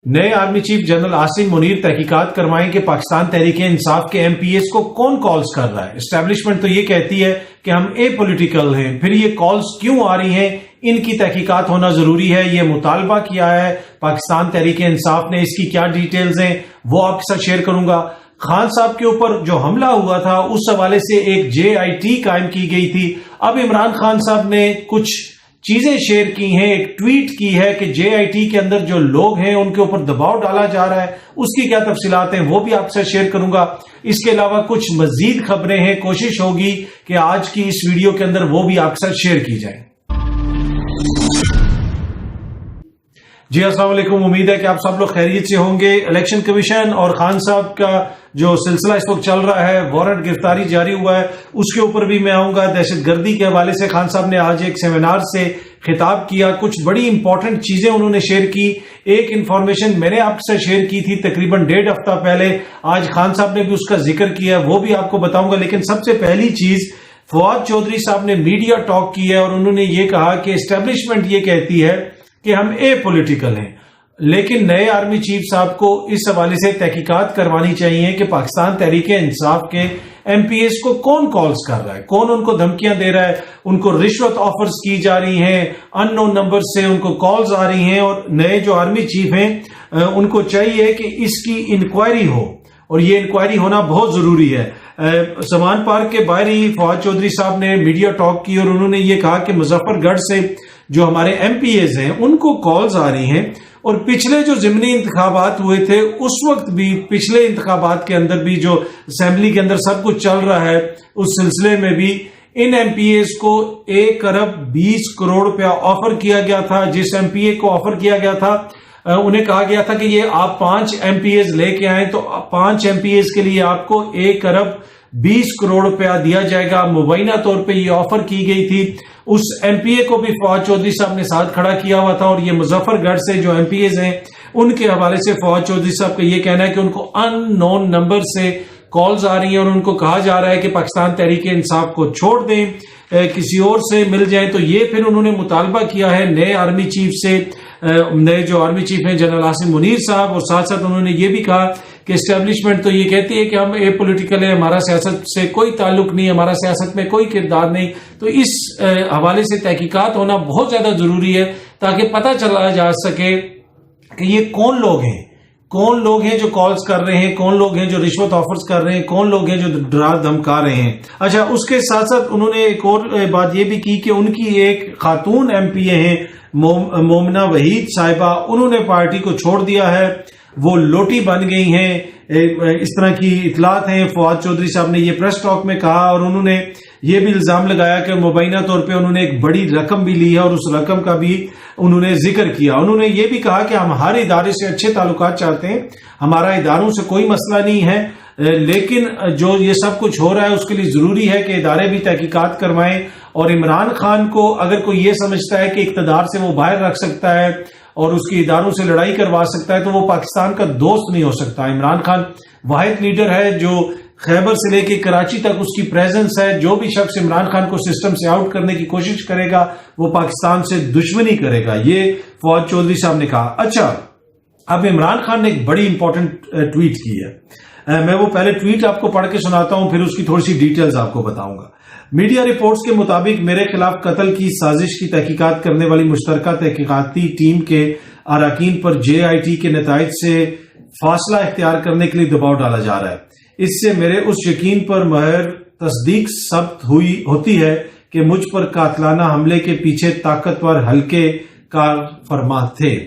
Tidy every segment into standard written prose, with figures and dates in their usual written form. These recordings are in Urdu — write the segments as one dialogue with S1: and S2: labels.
S1: نئے army chief general Asim Munir تحقیقات کروائیں کہ پاکستان تحریک انصاف کے ایم پی ایس کو کون کالز کر رہا ہے۔ اسٹیبلشمنٹ تو یہ کہتی ہے کہ ہم اے پولیٹیکل ہیں، پھر یہ کالز کیوں آ رہی ہیں، ان کی تحقیقات ہونا ضروری ہے۔ یہ مطالبہ کیا ہے پاکستان تحریک انصاف نے، اس کی کیا ڈیٹیلز ہیں وہ آپ کے ساتھ شیئر کروں گا۔ خان صاحب کے اوپر جو حملہ ہوا تھا اس حوالے سے ایک JIT قائم کی گئی تھی۔ اب عمران خان صاحب نے کچھ چیزیں شیئر کی ہیں، ایک ٹویٹ کی ہے کہ JIT کے اندر جو لوگ ہیں ان کے اوپر دباؤ ڈالا جا رہا ہے، اس کی کیا تفصیلات ہیں وہ بھی آپ سے شیئر کروں گا۔ اس کے علاوہ کچھ مزید خبریں ہیں، کوشش ہوگی کہ آج کی اس ویڈیو کے اندر وہ بھی آپ کے ساتھ شیئر کی جائیں۔ جی السلام علیکم، امید ہے کہ آپ سب لوگ خیریت سے ہوں گے۔ الیکشن کمیشن اور خان صاحب کا جو سلسلہ اس وقت چل رہا ہے، وارنٹ گرفتاری جاری ہوا ہے، اس کے اوپر بھی میں آؤں گا۔ دہشت گردی کے حوالے سے خان صاحب نے آج ایک سیمینار سے خطاب کیا، کچھ بڑی امپورٹنٹ چیزیں انہوں نے شیئر کی۔ ایک انفارمیشن میں نے آپ سے شیئر کی تھی تقریباً 1.5 ہفتہ پہلے، آج خان صاحب نے بھی اس کا ذکر کیا، وہ بھی آپ کو بتاؤں گا۔ لیکن سب سے پہلی چیز، فواد چودھری صاحب نے میڈیا ٹاک کی ہے اور انہوں نے یہ کہا کہ اسٹیبلشمنٹ یہ کہتی ہے کہ ہم اے پولیٹیکل ہیں، لیکن نئے آرمی چیف صاحب کو اس حوالے سے تحقیقات کروانی چاہیے کہ پاکستان تحریک انصاف کے ایم پی ایس کو کون کالز کر رہا ہے، کون ان کو دھمکیاں دے رہا ہے، ان کو رشوت آفرز کی جا رہی ہیں، ان نون نمبر سے ان کو کالز آ رہی ہیں، اور نئے جو آرمی چیف ہیں ان کو چاہیے کہ اس کی انکوائری ہو، اور یہ انکوائری ہونا بہت ضروری ہے۔ سمان پارک کے باہر ہی فواد چودھری صاحب نے میڈیا ٹاک کی اور انہوں نے یہ کہا کہ مظفر گڑھ سے جو ہمارے ایم پی ایز ہیں ان کو کالز آ رہی ہیں، اور پچھلے جو ضمنی انتخابات ہوئے تھے اس وقت بھی، پچھلے انتخابات کے اندر بھی جو اسمبلی کے اندر سب کچھ چل رہا ہے اس سلسلے میں بھی ان ایم پی ایز کو 1 ارب 20 کروڑ روپیہ آفر کیا گیا تھا۔ جس ایم پی اے کو آفر کیا گیا تھا انہیں کہا گیا تھا کہ یہ آپ 5 ایم پی ایز لے کے آئیں تو 5 ایم پی ایز کے لیے آپ کو 1 ارب 20 کروڑ روپیہ دیا جائے گا۔ مبینہ طور پہ یہ آفر کی گئی تھی۔ اس ایم پی اے کو بھی فواد چودھری صاحب نے ساتھ کھڑا کیا ہوا تھا، اور یہ مظفر گڑھ سے جو ایم پی ایز ہیں ان کے حوالے سے فواد چودھری صاحب کا یہ کہنا ہے کہ ان کو ان نون نمبر سے کالز آ رہی ہیں اور ان کو کہا جا رہا ہے کہ پاکستان تحریک انصاف کو چھوڑ دیں، کسی اور سے مل جائیں۔ تو یہ پھر انہوں نے مطالبہ کیا ہے نئے آرمی چیف سے، نئے جو آرمی چیف ہیں جنرل عاصم منیر صاحب، اور ساتھ ساتھ انہوں نے یہ بھی کہا کہ اسٹیبلشمنٹ تو یہ کہتی ہے کہ ہم اے پولیٹیکل ہیں، ہمارا سیاست سے کوئی تعلق نہیں، ہمارا سیاست میں کوئی کردار نہیں۔ تو اس حوالے سے تحقیقات ہونا بہت زیادہ ضروری ہے تاکہ پتہ چلا جا سکے کہ یہ کون لوگ ہیں، کون لوگ ہیں جو کالز کر رہے ہیں، کون لوگ ہیں جو رشوت آفرز کر رہے ہیں، کون لوگ ہیں جو ڈرا دھمکا رہے ہیں۔ اچھا، اس کے ساتھ ساتھ انہوں نے ایک اور بات یہ بھی کی کہ ان کی ایک خاتون ایم پی اے ہیں مومنہ وحید صاحبہ، انہوں نے پارٹی کو چھوڑ دیا ہے، وہ لوٹی بن گئی ہیں، اس طرح کی اطلاعات ہیں۔ فواد چودھری صاحب نے یہ پریس ٹاک میں کہا، اور انہوں نے یہ بھی الزام لگایا کہ مبینہ طور پہ انہوں نے ایک بڑی رقم بھی لی ہے اور اس رقم کا بھی انہوں نے ذکر کیا۔ انہوں نے یہ بھی کہا کہ ہم ہر ادارے سے اچھے تعلقات چاہتے ہیں، ہمارا اداروں سے کوئی مسئلہ نہیں ہے، لیکن جو یہ سب کچھ ہو رہا ہے اس کے لیے ضروری ہے کہ ادارے بھی تحقیقات کروائیں، اور عمران خان کو اگر کوئی یہ سمجھتا ہے کہ اقتدار سے وہ باہر رکھ سکتا ہے اور اس کی اداروں سے لڑائی کروا سکتا ہے تو وہ پاکستان کا دوست نہیں ہو سکتا۔ عمران خان واحد لیڈر ہے جو خیبر سے لے کے کراچی تک اس کی پریزنس ہے۔ جو بھی شخص عمران خان کو سسٹم سے آؤٹ کرنے کی کوشش کرے گا وہ پاکستان سے دشمنی کرے گا، یہ فواد چودھری صاحب نے کہا۔ اچھا، اب عمران خان نے ایک بڑی امپورٹنٹ ٹویٹ کی ہے، میں وہ پہلے ٹویٹ آپ کو پڑھ کے سناتا ہوں، پھر اس کی تھوڑی سی ڈیٹیلز آپ کو بتاؤں گا۔ میڈیا رپورٹس کے مطابق میرے خلاف قتل کی سازش کی تحقیقات کرنے والی مشترکہ تحقیقاتی ٹیم کے اراکین پر JIT کے نتائج سے فاصلہ اختیار کرنے کے لیے دباؤ ڈالا جا رہا ہے۔ اس سے میرے اس یقین پر مہر تصدیق ثبت ہوتی ہے کہ مجھ پر قاتلانہ حملے کے پیچھے طاقتور حلقے کار فرما تھے۔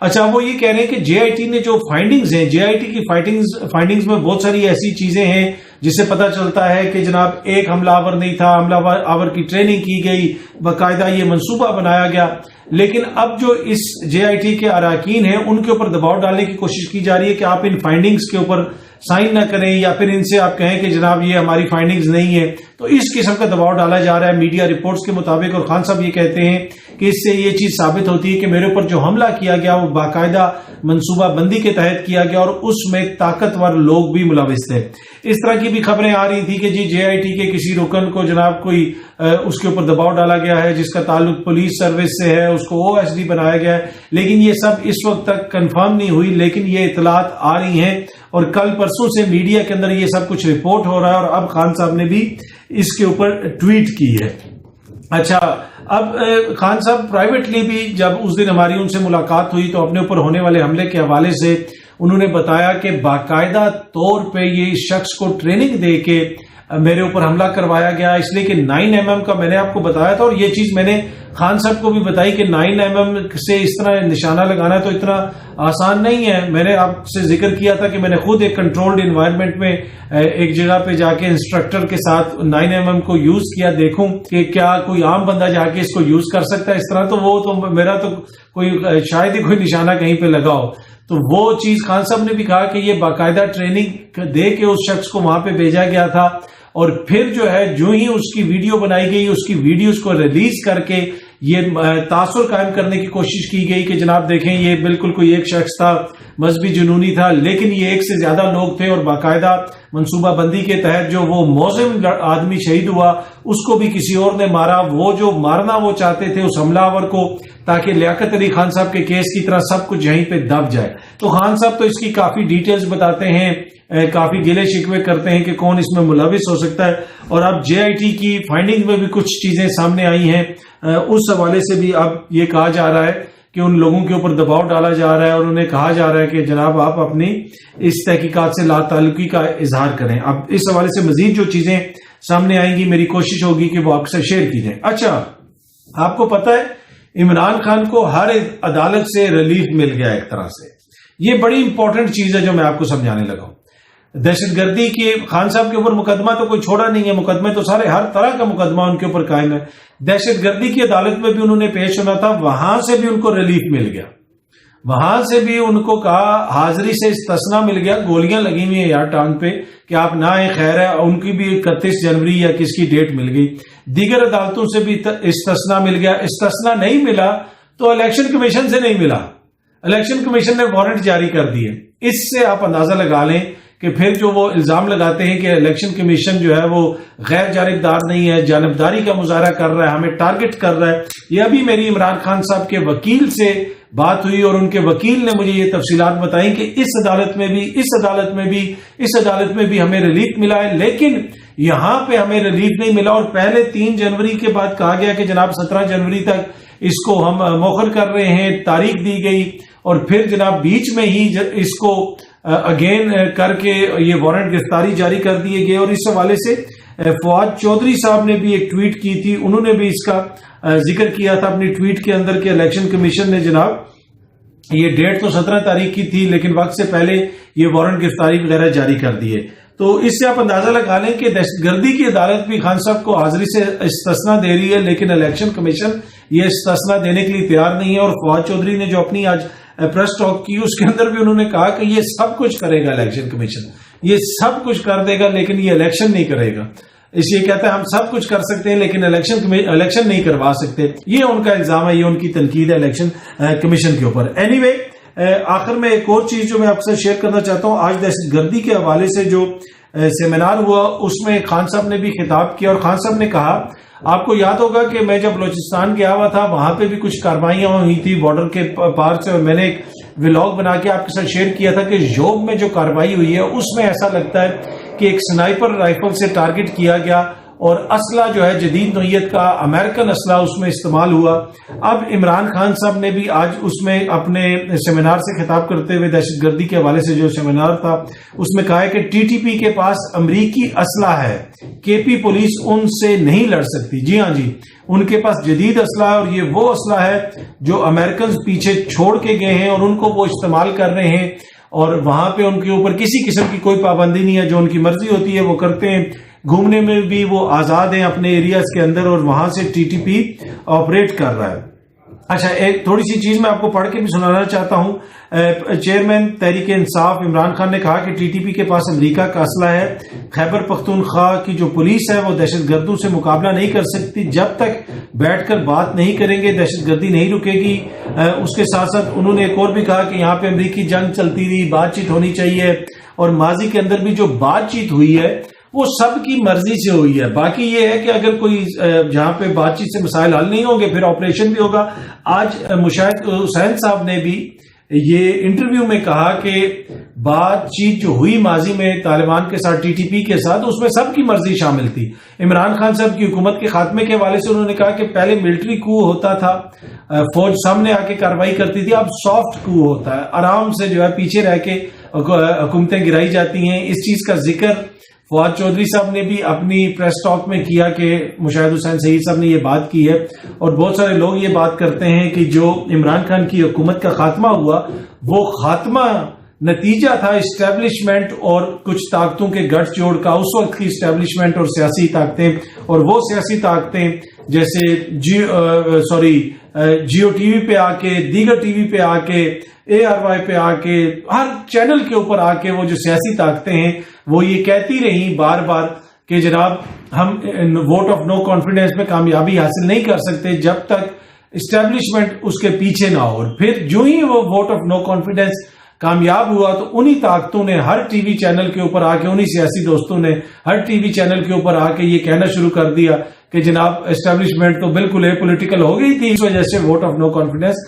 S1: اچھا، وہ یہ کہہ رہے ہیں کہ JIT نے جو فائنڈنگز ہیں، JIT کی فائنڈنگز میں بہت ساری ایسی چیزیں ہیں جس سے پتہ چلتا ہے کہ جناب ایک حملہ آور نہیں تھا، حملہ آور کی ٹریننگ کی گئی، باقاعدہ یہ منصوبہ بنایا گیا، لیکن اب جو اس JIT کے اراکین ہیں ان کے اوپر دباؤ ڈالنے کی کوشش کی جا رہی ہے کہ آپ ان فائنڈنگز کے اوپر سائن نہ کریں یا پھر ان سے آپ کہیں کہ جناب یہ ہماری فائنڈنگز نہیں ہے. تو اس قسم کا دباؤ ڈالا جا رہا ہے میڈیا رپورٹس کے مطابق. اور خان صاحب یہ کہتے ہیں کہ اس سے یہ چیز ثابت ہوتی ہے کہ میرے اوپر جو حملہ کیا گیا وہ باقاعدہ منصوبہ بندی کے تحت کیا گیا اور اس میں طاقتور لوگ بھی ملوث تھے. اس طرح کی بھی خبریں آ رہی تھی کہ جی JIT کے کسی رکن کو جناب کوئی اس کے اوپر دباؤ ڈالا گیا ہے جس کا تعلق پولیس سروس سے ہے, اس کو OSD بنایا گیا ہے. لیکن یہ سب اس وقت تک کنفرم نہیں ہوئی, لیکن یہ اطلاعات آ رہی ہیں اور کل پرسوں سے میڈیا کے اندر یہ سب کچھ رپورٹ ہو رہا ہے. اور اب خان صاحب نے بھی اس کے اوپر ٹویٹ کی ہے. اچھا, اب خان صاحب پرائیویٹلی بھی جب اس دن ہماری ان سے ملاقات ہوئی تو اپنے اوپر ہونے والے حملے کے حوالے سے انہوں نے بتایا کہ باقاعدہ طور پہ یہ شخص کو ٹریننگ دے کے میرے اوپر حملہ کروایا گیا, اس لیے کہ 9mm کا میں نے آپ کو بتایا تھا. اور یہ چیز میں نے خان صاحب کو بھی بتائی کہ 9mm سے اس طرح نشانہ لگانا تو اتنا آسان نہیں ہے. میں نے آپ سے ذکر کیا تھا کہ میں نے خود ایک کنٹرولڈ انوائرمنٹ میں ایک جگہ پہ جا کے انسٹرکٹر کے ساتھ 9mm کو یوز کیا, دیکھوں کہ کیا کوئی عام بندہ جا کے اس کو یوز کر سکتا ہے اس طرح. تو وہ تو میرا تو کوئی شاید ہی کوئی نشانہ کہیں پہ لگا ہو. تو وہ چیز خان صاحب نے بھی کہا کہ یہ باقاعدہ ٹریننگ دے کے اس شخص کو وہاں پہ بھیجا گیا تھا. اور پھر جو ہے جو ہی اس کی ویڈیو بنائی گئی, اس کی ویڈیوز کو ریلیز کر کے یہ تاثر قائم کرنے کی کوشش کی گئی کہ جناب دیکھیں یہ بالکل کوئی ایک شخص تھا, مذہبی جنونی تھا, لیکن یہ ایک سے زیادہ لوگ تھے اور باقاعدہ منصوبہ بندی کے تحت جو وہ موزم آدمی شہید ہوا اس کو بھی کسی اور نے مارا. وہ جو مارنا وہ چاہتے تھے اس حملہ آور کو, تاکہ لیاقت علی خان صاحب کے کیس کی طرح سب کچھ یہیں پہ دب جائے. تو خان صاحب تو اس کی کافی ڈیٹیلز بتاتے ہیں, کافی گلے شکوے کرتے ہیں کہ کون اس میں ملوث ہو سکتا ہے. اور اب JIT کی فائنڈنگ میں بھی کچھ چیزیں سامنے آئی ہیں, اس حوالے سے بھی اب یہ کہا جا رہا ہے کہ ان لوگوں کے اوپر دباؤ ڈالا جا رہا ہے اور انہیں کہا جا رہا ہے کہ جناب آپ اپنی اس تحقیقات سے لا تعلقی کا اظہار کریں. اب اس حوالے سے مزید جو چیزیں سامنے آئیں گی میری کوشش ہوگی کہ وہ آپ سے شیئر کی جائیں. اچھا, آپ کو پتا ہے عمران خان کو ہر عدالت سے ریلیف مل گیا ایک طرح سے. یہ بڑی امپورٹنٹ چیز ہے جو میں آپ کو سمجھانے لگا ہوں. دہشت گردی کے خان صاحب کے اوپر مقدمہ تو کوئی چھوڑا نہیں ہے, مقدمے تو سارے ہر طرح کا مقدمہ ان کے اوپر قائم ہے. دہشت گردی کی عدالت میں بھی انہوں نے پیش ہونا تھا, وہاں سے بھی ان کو ریلیف مل گیا. وہاں سے بھی ان کو کہا حاضری سے استثنا مل گیا. گولیاں لگی ہوئی ہیں یار ٹانگ پہ کہ آپ نہ آئیں, خیر ہے. ان کی بھی 31 جنوری یا کس کی ڈیٹ مل گئی. دیگر عدالتوں سے بھی استثنا مل گیا. استثنا نہیں ملا تو الیکشن کمیشن سے نہیں ملا, الیکشن کمیشن نے وارنٹ جاری کر دیے. اس سے آپ اندازہ لگا لیں کہ پھر جو وہ الزام لگاتے ہیں کہ الیکشن کمیشن جو ہے وہ غیر جانبدار نہیں ہے, جانبداری کا مظاہرہ کر رہا ہے, ہمیں ٹارگٹ کر رہا ہے. یہ ابھی میری عمران خان صاحب کے وکیل سے بات ہوئی اور ان کے وکیل نے مجھے یہ تفصیلات بتائیں کہ اس عدالت میں بھی اس عدالت میں بھی اس عدالت میں بھی ہمیں ریلیف ملا ہے, لیکن یہاں پہ ہمیں ریلیف نہیں ملا. اور پہلے 3 جنوری کے بعد کہا گیا کہ جناب 17 جنوری تک اس کو ہم مؤخر کر رہے ہیں, تاریخ دی گئی. اور پھر جناب بیچ میں ہی اس کو اگین کر کے یہ وارنٹ گرفتاری جاری کر دیے گئے. اور اس حوالے سے فواد چودھری صاحب نے بھی ایک ٹویٹ کی تھی, انہوں نے بھی اس کا ذکر کیا تھا اپنی ٹویٹ کے اندر کہ الیکشن کمیشن نے جناب یہ ڈیٹ تو 17 تاریخ کی تھی لیکن وقت سے پہلے یہ وارنٹ گرفتاری وغیرہ جاری کر دیے. تو اس سے آپ اندازہ لگا لیں کہ دہشت گردی کی عدالت بھی خان صاحب کو حاضری سے استثنا دے رہی ہے, لیکن الیکشن کمیشن یہ استثنا دینے کے لیے تیار نہیں ہے. اور فواد چودھری نے جو اپنی آج پریس ٹاک کی اس کے اندر بھی انہوں نے کہا کہ یہ سب کچھ کرے گا الیکشن کمیشن, یہ سب کچھ کر دے گا لیکن یہ الیکشن نہیں کرے گا. اس لیے کہتا ہے ہم سب کچھ کر سکتے ہیں لیکن الیکشن نہیں کروا سکتے. یہ ان کا الزام ہے, یہ ان کی تنقید ہے الیکشن کمیشن کے اوپر. اینی وے, آخر میں ایک اور چیز جو میں آپ سے شیئر کرنا چاہتا ہوں, آج دہشت گردی کے حوالے سے جو سیمینار ہوا اس میں خان صاحب نے بھی خطاب کیا اور خان صاحب نے کہا, آپ کو یاد ہوگا کہ میں جب بلوچستان گیا ہوا تھا وہاں پہ بھی کچھ کارروائیاں ہوئی تھی بارڈر کے پار سے, اور میں نے ایک ولاگ بنا کے آپ کے ساتھ شیئر کیا تھا کہ یوب میں جو کارروائی ہوئی ہے اس میں ایسا لگتا ہے کہ ایک سنائپر رائفل سے ٹارگٹ کیا گیا اور اسلحہ جو ہے جدید نوعیت کا امریکن اسلحہ اس میں استعمال ہوا. اب عمران خان صاحب نے بھی آج اس میں اپنے سیمینار سے خطاب کرتے ہوئے دہشت گردی کے حوالے سے جو سیمینار تھا اس میں کہا ہے کہ TTP کے پاس امریکی اسلحہ ہے, KP پولیس ان سے نہیں لڑ سکتی. جی ہاں جی, ان کے پاس جدید اسلحہ ہے اور یہ وہ اسلحہ ہے جو امریکنز پیچھے چھوڑ کے گئے ہیں اور ان کو وہ استعمال کر رہے ہیں اور وہاں پہ ان کے اوپر کسی قسم کی کوئی پابندی نہیں ہے, جو ان کی مرضی ہوتی ہے وہ کرتے ہیں. گھومنے میں بھی وہ آزاد ہیں اپنے ایریاز کے اندر اور وہاں سے TTP آپریٹ کر رہا ہے. اچھا ایک تھوڑی سی چیز میں آپ کو پڑھ کے بھی سنانا چاہتا ہوں. چیئرمین تحریک انصاف عمران خان نے کہا کہ ٹی ٹی پی کے پاس امریکہ کا اسلحہ ہے. خیبر پختونخوا کی جو پولیس ہے وہ دہشت گردوں سے مقابلہ نہیں کر سکتی. جب تک بیٹھ کر بات نہیں کریں گے دہشت گردی نہیں رکے گی. اس کے ساتھ ساتھ انہوں نے ایک اور بھی کہا کہ یہاں پہ امریکی جنگ چلتی رہی, بات چیت ہونی چاہیے, اور ماضی کے اندر بھی جو بات چیت ہوئی ہے وہ سب کی مرضی سے ہوئی ہے. باقی یہ ہے کہ اگر کوئی جہاں پہ بات چیت سے مسائل حل نہیں ہوں گے پھر آپریشن بھی ہوگا. آج مشاہد حسین صاحب نے بھی یہ انٹرویو میں کہا کہ بات چیت جو ہوئی ماضی میں طالبان کے ساتھ ٹی ٹی پی کے ساتھ اس میں سب کی مرضی شامل تھی. عمران خان صاحب کی حکومت کے خاتمے کے حوالے سے انہوں نے کہا کہ پہلے ملٹری کو ہوتا تھا, فوج سامنے آ کے کارروائی کرتی تھی, اب سافٹ کو ہوتا ہے, آرام سے جو ہے پیچھے رہ کے حکومتیں گرائی جاتی ہیں. اس چیز کا ذکر فواد چودھری صاحب نے بھی اپنی پریس ٹاک میں کیا کہ مشاہد حسین سعید صاحب نے یہ بات کی ہے, اور بہت سارے لوگ یہ بات کرتے ہیں کہ جو عمران خان کی حکومت کا خاتمہ ہوا وہ خاتمہ نتیجہ تھا اسٹیبلشمنٹ اور کچھ طاقتوں کے گٹھ جوڑ کا. اس وقت کی اسٹیبلشمنٹ اور سیاسی طاقتیں, اور وہ سیاسی طاقتیں جیسے جیو ٹی وی پہ آ کے, دیگر ٹی وی پہ آ کے, اے آر وائی پہ آ کے, ہر چینل کے اوپر آ کے وہ جو سیاسی طاقتیں ہیں وہ یہ کہتی رہیں بار بار کہ جناب ہم ووٹ آف نو کانفیڈنس میں کامیابی حاصل نہیں کر سکتے جب تک اسٹیبلشمنٹ اس کے پیچھے نہ ہو. اور پھر جو ہی وہ ووٹ آف نو کانفیڈنس کامیاب ہوا تو انہی طاقتوں نے ہر ٹی وی چینل کے اوپر آ کے, انہی سیاسی دوستوں نے ہر ٹی وی چینل کے اوپر آ کے یہ کہنا شروع کر دیا کہ جناب اسٹیبلشمنٹ تو بالکل پولیٹیکل ہو گئی تھی, اس وجہ سے ووٹ آف نو کانفیڈنس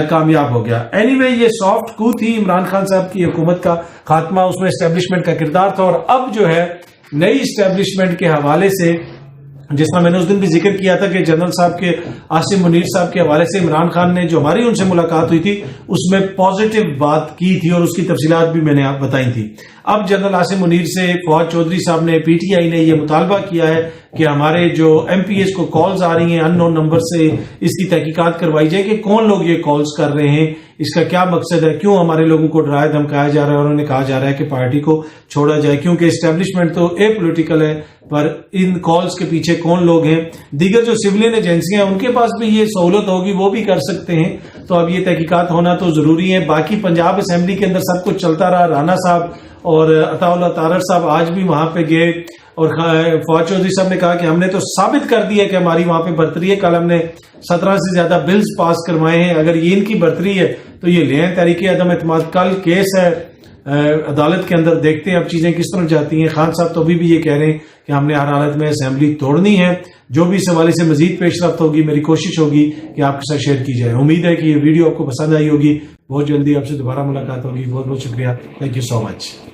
S1: کامیاب ہو گیا. اینی وے یہ سافٹ کو تھی عمران خان صاحب کی حکومت کا خاتمہ, اس میں اسٹیبلشمنٹ کا کردار تھا. اور اب جو ہے نئی اسٹیبلشمنٹ کے حوالے سے جس طرح میں نے اس دن بھی ذکر کیا تھا کہ جنرل صاحب کے عاصم منیر صاحب کے حوالے سے عمران خان نے جو ہماری ان سے ملاقات ہوئی تھی اس میں پازیٹیو بات کی تھی اور اس کی تفصیلات بھی میں نے آپ بتائی تھی. اب جنرل عاصم منیر سے فواد چودھری صاحب نے, پی ٹی آئی نے یہ مطالبہ کیا ہے کہ ہمارے جو ایم پی ایس کو کالز آ رہی ہیں ان نون نمبر سے, اس کی تحقیقات کروائی جائے کہ کون لوگ یہ کالز کر رہے ہیں, اس کا کیا مقصد ہے, کیوں ہمارے لوگوں کو ڈرایا دھمکایا جا رہا ہے اور انہیں کہا جا رہا ہے کہ پارٹی کو چھوڑا جائے, کیونکہ اسٹیبلشمنٹ تو پولیٹیکل ہے پر ان کالز کے پیچھے کون لوگ ہیں. دیگر جو سولین ایجنسیاں ہیں ان کے پاس بھی یہ سہولت ہوگی, وہ بھی کر سکتے ہیں. تو اب یہ تحقیقات ہونا تو ضروری ہے. باقی پنجاب اسمبلی کے اندر سب کچھ چلتا رہا, رانا صاحب اور عطا اللہ تارڑ صاحب آج بھی وہاں پہ گئے اور فواد چودھری صاحب نے کہا کہ ہم نے تو ثابت کر دیا کہ ہماری وہاں پہ برتری ہے, کل ہم نے 17 سے زیادہ بلز پاس کروائے ہیں, اگر یہ ان کی برتری ہے تو یہ لیں تحریک عدم اعتماد. کل کیس ہے عدالت کے اندر, دیکھتے ہیں اب چیزیں کس طرح جاتی ہیں. خان صاحب تو ابھی بھی یہ کہہ رہے ہیں کہ ہم نے ہر حالت میں اسمبلی توڑنی ہے. جو بھی اس حوالے سے مزید پیش رفت ہوگی میری کوشش ہوگی کہ آپ کے ساتھ شیئر کی جائے. امید ہے کہ یہ ویڈیو آپ کو پسند آئی ہوگی. بہت جلدی آپ سے دوبارہ ملاقات ہوگی. بہت بہت شکریہ. Thank you so much.